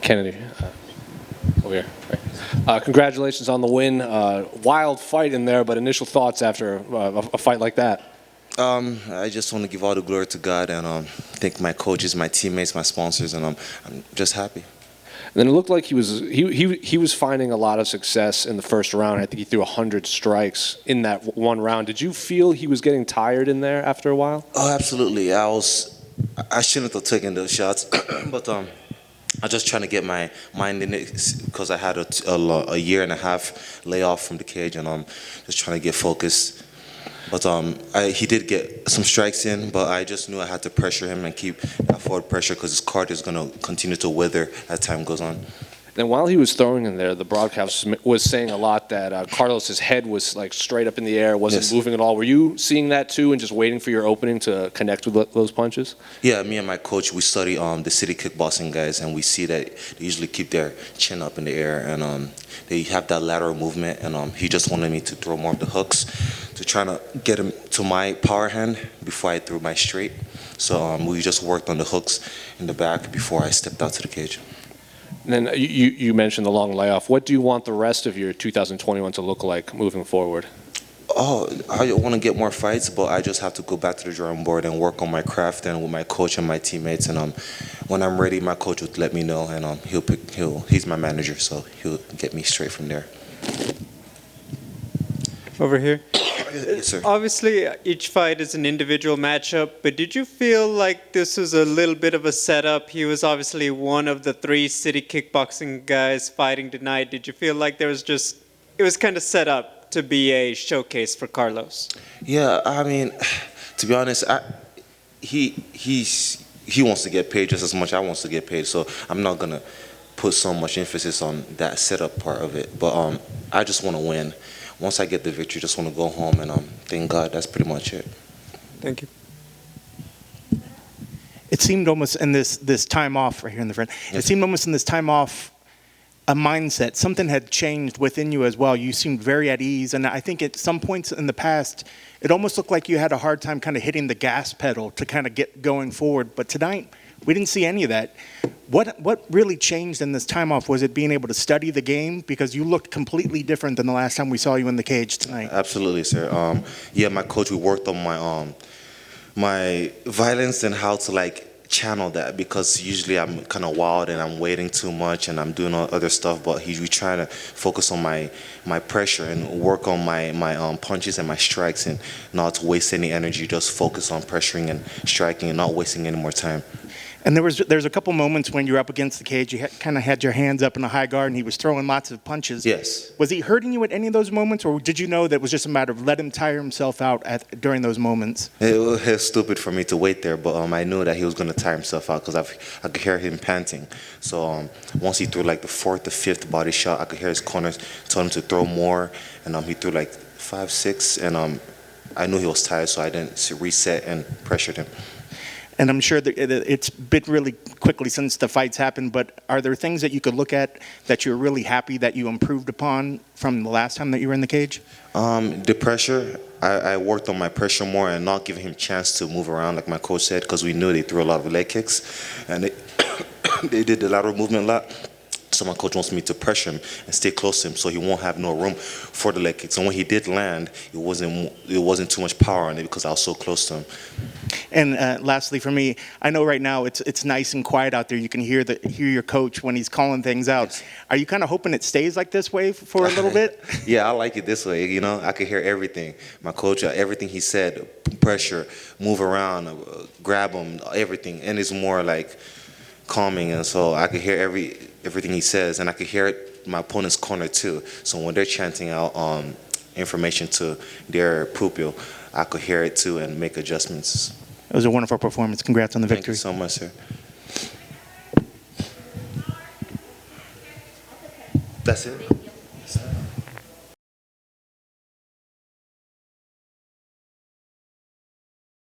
Kennedy, over here. Right. Congratulations on the win. Wild fight in there, but initial thoughts after a fight like that? I just want to give all the glory to God and thank my coaches, my teammates, my sponsors, and I'm just happy. And then it looked like he was finding a lot of success in the first round. I think he threw 100 strikes in that one round. Did you feel he was getting tired in there after a while? Oh, absolutely. I shouldn't have taken those shots, but I'm just trying to get my mind in it because I had a year and a half layoff from the cage, and I'm just trying to get focused. But he did get some strikes in, but I just knew I had to pressure him and keep that forward pressure because his card is going to continue to wither as time goes on. Then while he was throwing in there, the broadcast was saying a lot that Carlos's head was like straight up in the air, wasn't moving at all. Were you seeing that too and just waiting for your opening to connect with those punches? Yeah, me and my coach, we study the city kickboxing guys, and we see that they usually keep their chin up in the air, and they have that lateral movement, and he just wanted me to throw more of the hooks to try to get him to my power hand before I threw my straight. So we just worked on the hooks in the back before I stepped out to the cage. And then you mentioned the long layoff. What do you want the rest of your 2021 to look like moving forward? Oh, I want to get more fights, but I just have to go back to the drawing board and work on my craft and with my coach and my teammates. And when I'm ready, my coach would let me know, and he's my manager, so he'll get me straight from there. Over here. Yes, sir. Obviously, each fight is an individual matchup, but did you feel like this was a little bit of a setup? He was obviously one of the 3 city kickboxing guys fighting tonight. Did you feel like it was kind of set up to be a showcase for Carlos? Yeah, I mean, to be honest, he wants to get paid just as much as I wants to get paid, so I'm not gonna put so much emphasis on that setup part of it. But I just want to win. Once I get the victory, just want to go home and thank God. That's pretty much it. Thank you. It seemed almost in this time off right here in the front. Yes. It seemed almost in this time off a mindset. Something had changed within you as well. You seemed very at ease, and I think at some points in the past, it almost looked like you had a hard time kind of hitting the gas pedal to kind of get going forward. But tonight, we didn't see any of that. What really changed in this time off? Was it being able to study the game? Because you looked completely different than the last time we saw you in the cage tonight. Absolutely, sir. Yeah, my coach, we worked on my violence and how to channel that, because usually I'm kind of wild and I'm waiting too much and I'm doing other stuff, but we trying to focus on my pressure and work on my punches and my strikes and not to waste any energy, just focus on pressuring and striking and not wasting any more time. And there's a couple moments when you're up against the cage, you kind of had your hands up in a high guard and he was throwing lots of punches. Yes. Was he hurting you at any of those moments, or did you know that it was just a matter of let him tire himself out during those moments? It was stupid for me to wait there, but I knew that he was going to tire himself out because I could hear him panting. So once he threw the 4th or 5th body shot, I could hear his corners told him to throw more, and he threw 5, 6, and I knew he was tired, so I didn't reset and pressured him. And I'm sure that it's been really quickly since the fights happened, but are there things that you could look at that you're really happy that you improved upon from the last time that you were in the cage? The pressure, I worked on my pressure more and not giving him a chance to move around, like my coach said, because we knew they threw a lot of leg kicks, and they did the lateral movement a lot. So my coach wants me to pressure him and stay close to him so he won't have no room for the leg kicks. And when he did land, it wasn't too much power on it because I was so close to him. And lastly, for me, I know right now it's nice and quiet out there. You can hear your coach when he's calling things out. Yes. Are you kind of hoping it stays like this way for a little bit? Yeah, I like it this way. I could hear everything. My coach, everything he said, pressure, move around, grab him, everything. And it's more calming, and so I could hear everything he says, and I could hear it my opponent's corner too. So when they're chanting out information to their pupil, I could hear it too and make adjustments. It was a wonderful performance. Congrats on the victory. Thank you so much, sir. That's it.